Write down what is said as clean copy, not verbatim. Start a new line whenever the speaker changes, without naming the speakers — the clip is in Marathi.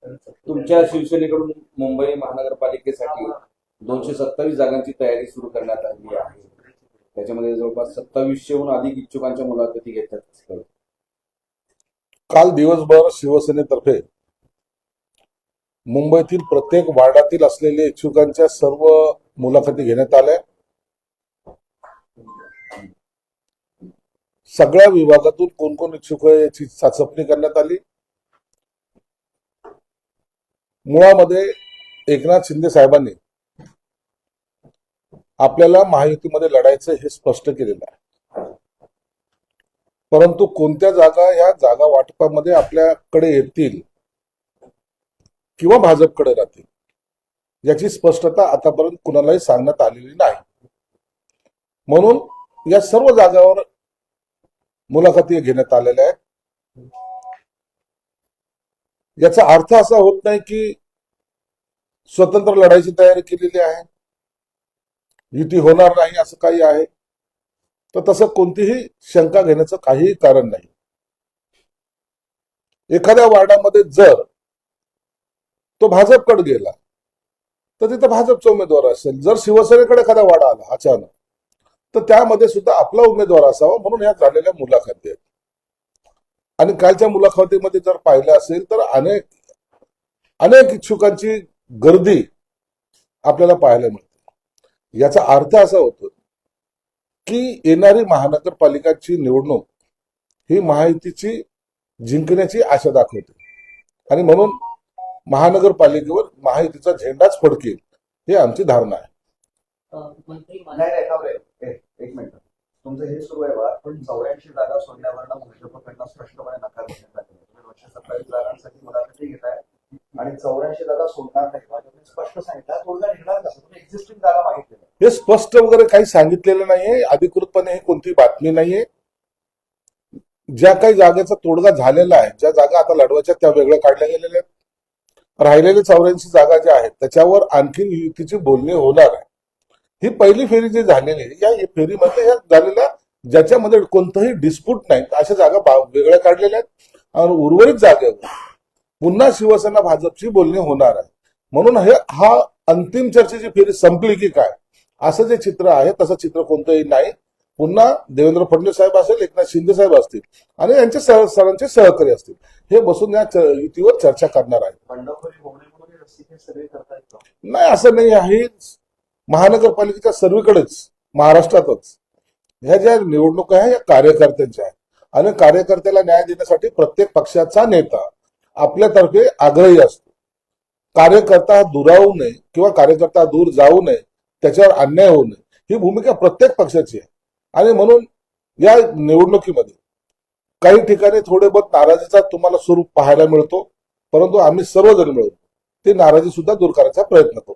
तुमच्या शिवसेनेकडून मुंबई महानगरपालिकेसाठी 227 जागांची तयारी सुरू करण्यात आली आहे. त्याच्यामध्ये जवळपास 2700हून अधिक इच्छुकांच्या मुलाखती घेतात.
काल दिवसभर शिवसेनेतर्फे मुंबईतील प्रत्येक वार्डातील असलेले इच्छुकांच्या सर्व मुलाखती घेण्यात आल्या. सगळ्या विभागातून कोण कोण इच्छुक आहे याची चाचपणी करण्यात आली. मुळामध्ये एकनाथ शिंदे साहेबांनी आपल्याला महायुतीमध्ये लढायचं हे स्पष्ट केलेलं आहे, परंतु कोणत्या जागा या जागा वाटपामध्ये आपल्याकडे येतील किंवा भाजपकडे राहतील याची स्पष्टता आतापर्यंत कुणालाही सांगण्यात आलेली नाही. म्हणून या सर्व जागावर मुलाखती घेण्यात आलेल्या आहेत. याचा अर्थ असा होत नाही की स्वतंत्र लढाईची तयारी केलेली आहे, युती होणार नाही असं काही आहे, तर तसं कोणतीही शंका घेण्याचं काहीही कारण नाही. एखाद्या वार्डामध्ये जर तो भाजपकडे गेला तर तिथं भाजपचा उमेदवार असेल. जर शिवसेनेकडे एखादा वाडा आला अचानक तर त्यामध्ये सुद्धा आपला उमेदवार असावा, म्हणून ह्या झालेल्या मुलाखती आहेत. आणि कालच्या मुलाखतीमध्ये जर पाहिलं असेल तर अनेक इच्छुकांची गर्दी आपल्याला पाहायला मिळते. याचा अर्थ असा होतो की येणारी महानगरपालिकाची निवडणूक ही महायुतीची जिंकण्याची आशा दाखवते आणि म्हणून महानगरपालिकेवर महायुतीचा झेंडाच फडकेल ही आमची धारणा आहे.
एक मिनिट, तुमचं हे सुरू आहे बा, पण 84 जागा सोडण्यावर भाजपकडनं स्पष्टपणे नकार देण्यात आलेला आहे. 227 जागांसाठी मुलाखती घेत आहे आणि 84 जागा सोडणार नाही भाजपने स्पष्ट सांगितलं. तोडगा निघणार का? तुम्ही एक्झिस्टिंग जागा मागितलेल्या.
हे स्पष्ट वगैरे काही सांगितलेलं नाहीये, अधिकृतपणे हे कोणती बातमी नाहीये. ज्या काही जागेचा तोडगा झालेला आहे, ज्या जागा आता लढवायच्या त्या वेगळ्या काढल्या गेलेल्या आहेत. राहिलेले 84 जागा ज्या आहेत त्याच्यावर आणखीन युतीची बोलणी होणार आहे. ही पहिली फेरी जी झालेली आहे, या फेरीमध्ये ह्या झालेल्या ज्याच्यामध्ये कोणतंही डिस्प्यूट नाही अशा जागा वेगळ्या काढलेल्या आहेत आणि उर्वरित जागेवर पुन्हा शिवसेना भाजपची बोलणी होणार आहे. म्हणून हा अंतिम चर्चेची फेरी संपली की काय असं जे चित्र आहे तसं चित्र कोणतंही नाही. पुन्हा देवेंद्र फडणवीस साहेब असेल, एकनाथ शिंदे साहेब असतील आणि यांचे सरांचे सहकारी असतील, हे बसून या युतीवर चर्चा करणार आहेत. नाही, असं नाही आहे. महानगरपालिकेच्या सर्वीकडेच महाराष्ट्रातच ह्या ज्या निवडणुका आहेत या कार्यकर्त्यांच्या आहेत आणि कार्यकर्त्याला न्याय देण्यासाठी प्रत्येक पक्षाचा नेता आपल्यातर्फे आग्रही असतो. कार्यकर्ता दुरावू नये किंवा कार्यकर्ता दूर जाऊ नये, त्याच्यावर अन्याय होऊ नये, ही भूमिका प्रत्येक पक्षाची आहे. आणि म्हणून या निवडणुकीमध्ये काही ठिकाणी थोडे बहुत नाराजीचा तुम्हाला स्वरूप पाहायला मिळतो, परंतु आम्ही सर्वजण मिळून ती नाराजी सुद्धा दूर करायचा प्रयत्न करू.